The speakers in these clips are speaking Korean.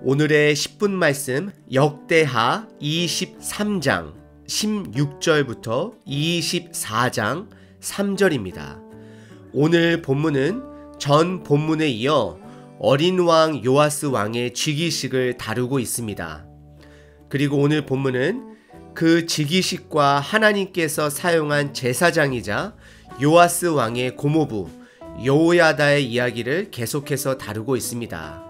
오늘의 10분 말씀 역대하 23장 16절부터 24장 3절입니다. 오늘 본문은 전 본문에 이어 어린 왕 요아스 왕의 즉위식을 다루고 있습니다. 그리고 오늘 본문은 그 즉위식과 하나님께서 사용한 제사장이자 요아스 왕의 고모부 여호야다의 이야기를 계속해서 다루고 있습니다.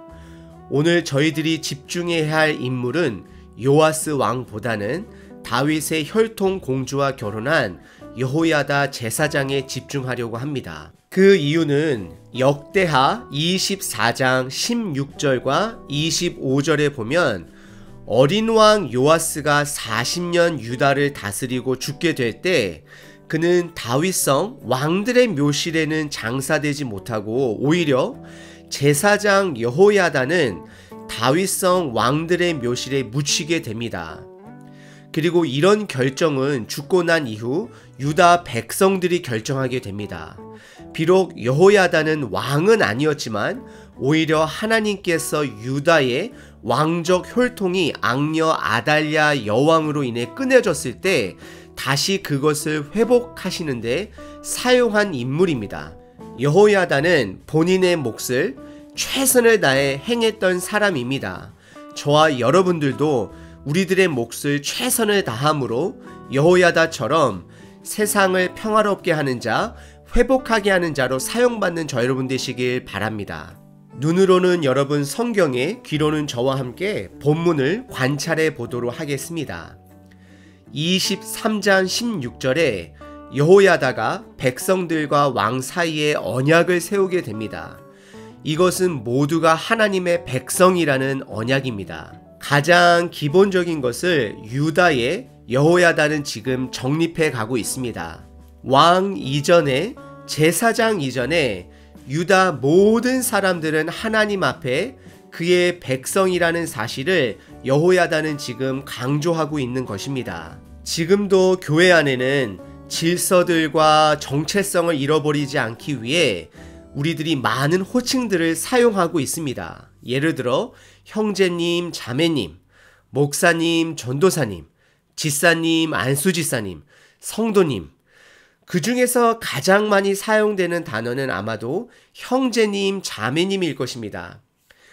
오늘 저희들이 집중해야 할 인물은 요아스 왕보다는 다윗의 혈통 공주와 결혼한 여호야다 제사장에 집중하려고 합니다. 그 이유는 역대하 24장 16절과 25절에 보면 어린 왕 요아스가 40년 유다를 다스리고 죽게 될 때 그는 다윗성 왕들의 묘실에는 장사되지 못하고 오히려 제사장 여호야다는 다윗성 왕들의 묘실에 묻히게 됩니다. 그리고 이런 결정은 죽고 난 이후 유다 백성들이 결정하게 됩니다. 비록 여호야다는 왕은 아니었지만 오히려 하나님께서 유다의 왕적 혈통이 악녀 아달랴 여왕으로 인해 끊어졌을 때 다시 그것을 회복하시는데 사용한 인물입니다. 여호야다는 본인의 몫을 최선을 다해 행했던 사람입니다. 저와 여러분들도 우리들의 몫을 최선을 다함으로 여호야다처럼 세상을 평화롭게 하는 자, 회복하게 하는 자로 사용받는 저 여러분 되시길 바랍니다. 눈으로는 여러분 성경에, 귀로는 저와 함께 본문을 관찰해 보도록 하겠습니다. 23장 16절에 여호야다가 백성들과 왕 사이에 언약을 세우게 됩니다. 이것은 모두가 하나님의 백성이라는 언약입니다. 가장 기본적인 것을 유다의 여호야다는 지금 정립해 가고 있습니다. 왕 이전에, 제사장 이전에 유다 모든 사람들은 하나님 앞에 그의 백성이라는 사실을 여호야다는 지금 강조하고 있는 것입니다. 지금도 교회 안에는 질서들과 정체성을 잃어버리지 않기 위해 우리들이 많은 호칭들을 사용하고 있습니다. 예를 들어 형제님, 자매님, 목사님, 전도사님, 지사님, 안수지사님, 성도님. 그 중에서 가장 많이 사용되는 단어는 아마도 형제님, 자매님일 것입니다.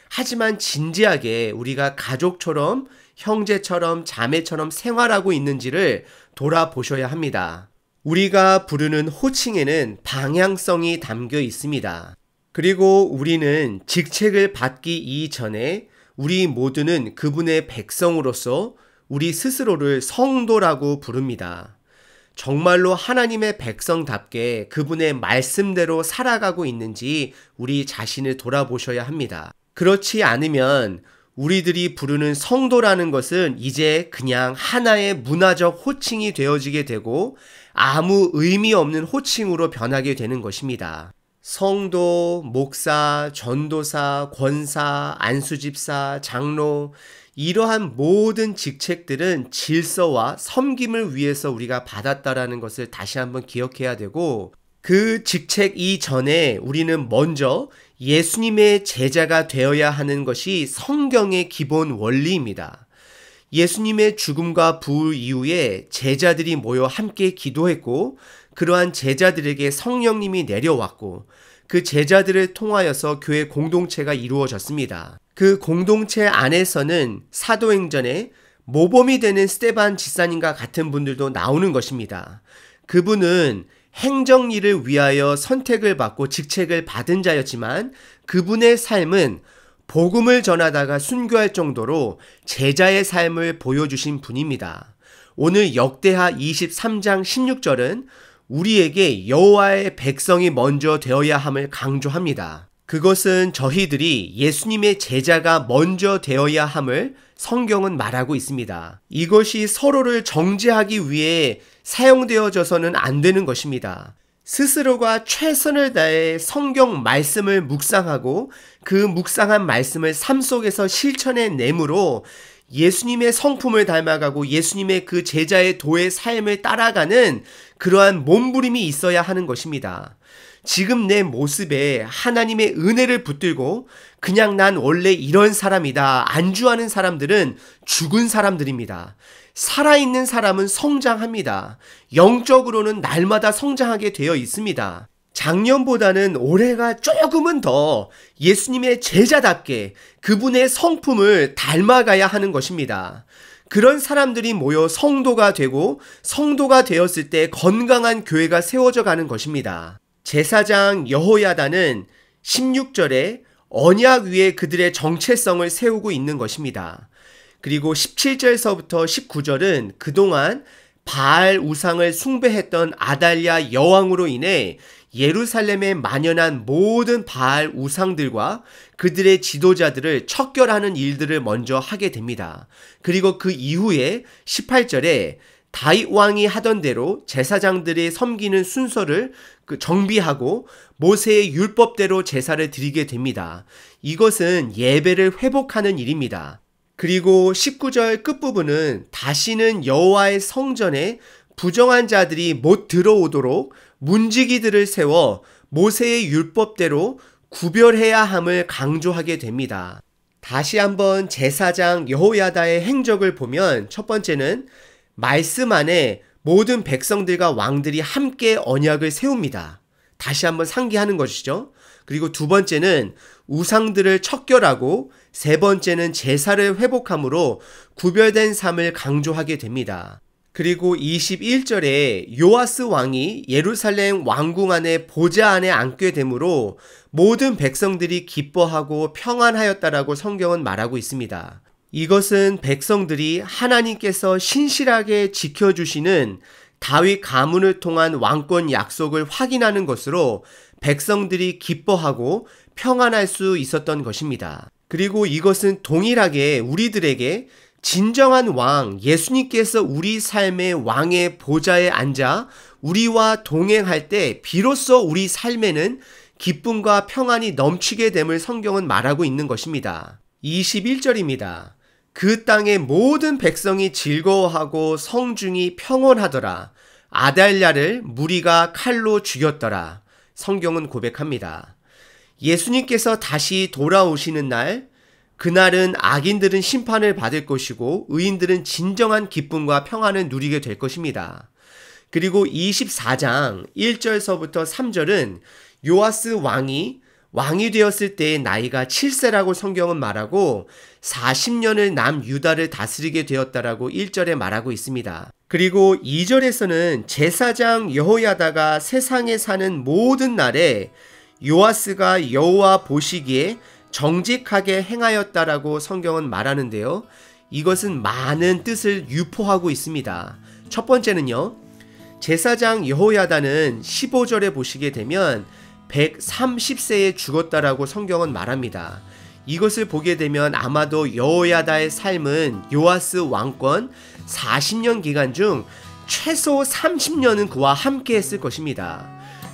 하지만 진지하게 우리가 가족처럼, 형제처럼, 자매처럼 생활하고 있는지를 돌아보셔야 합니다. 우리가 부르는 호칭에는 방향성이 담겨 있습니다. 그리고 우리는 직책을 받기 이전에 우리 모두는 그분의 백성으로서 우리 스스로를 성도라고 부릅니다. 정말로 하나님의 백성답게 그분의 말씀대로 살아가고 있는지 우리 자신을 돌아보셔야 합니다. 그렇지 않으면 우리들이 부르는 성도라는 것은 이제 그냥 하나의 문화적 호칭이 되어지게 되고 아무 의미 없는 호칭으로 변하게 되는 것입니다. 성도, 목사, 전도사, 권사, 안수집사, 장로, 이러한 모든 직책들은 질서와 섬김을 위해서 우리가 받았다라는 것을 다시 한번 기억해야 되고, 그 직책 이전에 우리는 먼저 예수님의 제자가 되어야 하는 것이 성경의 기본 원리입니다. 예수님의 죽음과 부활 이후에 제자들이 모여 함께 기도했고, 그러한 제자들에게 성령님이 내려왔고, 그 제자들을 통하여서 교회 공동체가 이루어졌습니다. 그 공동체 안에서는 사도행전에 모범이 되는 스데반 지사님과 같은 분들도 나오는 것입니다. 그분은 행정일을 위하여 선택을 받고 직책을 받은 자였지만 그분의 삶은 복음을 전하다가 순교할 정도로 제자의 삶을 보여주신 분입니다. 오늘 역대하 23장 16절은 우리에게 여호와의 백성이 먼저 되어야 함을 강조합니다. 그것은 저희들이 예수님의 제자가 먼저 되어야 함을 성경은 말하고 있습니다. 이것이 서로를 정죄하기 위해 사용되어져서는 안 되는 것입니다. 스스로가 최선을 다해 성경 말씀을 묵상하고 그 묵상한 말씀을 삶 속에서 실천해 내므로 예수님의 성품을 닮아가고 예수님의 그 제자의 도의 삶을 따라가는 그러한 몸부림이 있어야 하는 것입니다. 지금 내 모습에 하나님의 은혜를 붙들고 그냥 난 원래 이런 사람이다 안주하는 사람들은 죽은 사람들입니다. 살아있는 사람은 성장합니다. 영적으로는 날마다 성장하게 되어 있습니다. 작년보다는 올해가 조금은 더 예수님의 제자답게 그분의 성품을 닮아가야 하는 것입니다. 그런 사람들이 모여 성도가 되고 성도가 되었을 때 건강한 교회가 세워져 가는 것입니다. 제사장 여호야다는 16절에 언약 위에 그들의 정체성을 세우고 있는 것입니다. 그리고 17절서부터 19절은 그동안 바알 우상을 숭배했던 아달랴 여왕으로 인해 예루살렘에 만연한 모든 바알 우상들과 그들의 지도자들을 척결하는 일들을 먼저 하게 됩니다. 그리고 그 이후에 18절에 다윗 왕이 하던 대로 제사장들이 섬기는 순서를 정비하고 모세의 율법대로 제사를 드리게 됩니다. 이것은 예배를 회복하는 일입니다. 그리고 19절 끝부분은 다시는 여호와의 성전에 부정한 자들이 못 들어오도록 문지기들을 세워 모세의 율법대로 구별해야 함을 강조하게 됩니다. 다시 한번 제사장 여호야다의 행적을 보면 첫 번째는 말씀 안에 모든 백성들과 왕들이 함께 언약을 세웁니다. 다시 한번 상기하는 것이죠. 그리고 두 번째는 우상들을 척결하고 세 번째는 제사를 회복함으로 구별된 삶을 강조하게 됩니다. 그리고 21절에 요아스 왕이 예루살렘 왕궁 안에 보좌 안에 앉게 되므로 모든 백성들이 기뻐하고 평안하였다라고 성경은 말하고 있습니다. 이것은 백성들이 하나님께서 신실하게 지켜주시는 다윗 가문을 통한 왕권 약속을 확인하는 것으로 백성들이 기뻐하고 평안할 수 있었던 것입니다. 그리고 이것은 동일하게 우리들에게 진정한 왕, 예수님께서 우리 삶의 왕의 보좌에 앉아 우리와 동행할 때 비로소 우리 삶에는 기쁨과 평안이 넘치게 됨을 성경은 말하고 있는 것입니다. 21절입니다. 그 땅의 모든 백성이 즐거워하고 성중이 평온하더라. 아달랴를 무리가 칼로 죽였더라. 성경은 고백합니다. 예수님께서 다시 돌아오시는 날, 그날은 악인들은 심판을 받을 것이고 의인들은 진정한 기쁨과 평안을 누리게 될 것입니다. 그리고 24장 1절서부터 3절은 요아스 왕이 되었을 때의 나이가 7세라고 성경은 말하고 40년을 남유다를 다스리게 되었다라고 1절에 말하고 있습니다. 그리고 2절에서는 제사장 여호야다가 세상에 사는 모든 날에 요아스가 여호와 보시기에 정직하게 행하였다라고 성경은 말하는데요. 이것은 많은 뜻을 유포하고 있습니다. 첫 번째는요. 제사장 여호야다는 15절에 보시게 되면 130세에 죽었다라고 성경은 말합니다. 이것을 보게 되면 아마도 여호야다의 삶은 요아스 왕권 40년 기간 중 최소 30년은 그와 함께 했을 것입니다.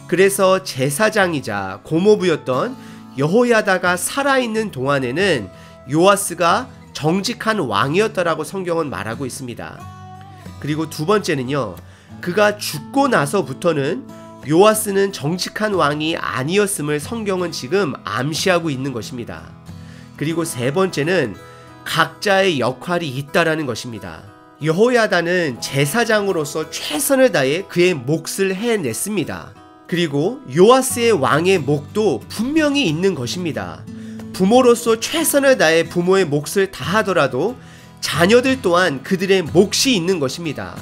그래서 제사장이자 고모부였던 여호야다가 살아있는 동안에는 요아스가 정직한 왕이었다라고 성경은 말하고 있습니다. 그리고 두 번째는요. 그가 죽고 나서부터는 요아스는 정직한 왕이 아니었음을 성경은 지금 암시하고 있는 것입니다. 그리고 세 번째는 각자의 역할이 있다라는 것입니다. 여호야다는 제사장으로서 최선을 다해 그의 몫을 해냈습니다. 그리고 요아스의 왕의 몫도 분명히 있는 것입니다. 부모로서 최선을 다해 부모의 몫을 다하더라도 자녀들 또한 그들의 몫이 있는 것입니다.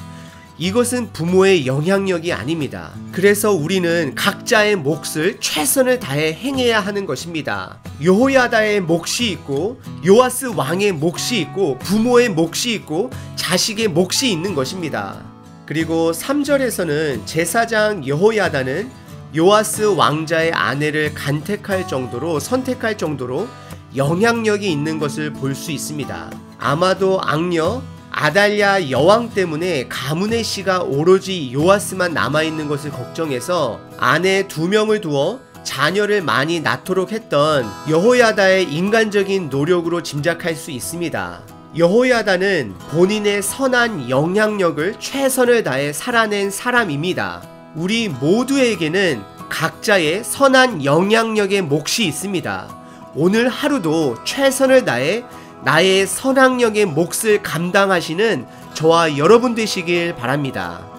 이것은 부모의 영향력이 아닙니다. 그래서 우리는 각자의 몫을 최선을 다해 행해야 하는 것입니다. 여호야다의 몫이 있고 요아스 왕의 몫이 있고 부모의 몫이 있고 자식의 몫이 있는 것입니다. 그리고 3절에서는 제사장 여호야다는 요아스 왕자의 아내를 선택할 정도로 영향력이 있는 것을 볼 수 있습니다. 아마도 악녀 아달랴 여왕 때문에 가문의 씨가 오로지 요아스만 남아있는 것을 걱정해서 아내 2명을 두어 자녀를 많이 낳도록 했던 여호야다의 인간적인 노력으로 짐작할 수 있습니다. 여호야다는 본인의 선한 영향력을 최선을 다해 살아낸 사람입니다. 우리 모두에게는 각자의 선한 영향력의 몫이 있습니다. 오늘 하루도 최선을 다해 나의 선악력의 몫을 감당하시는 저와 여러분 되시길 바랍니다.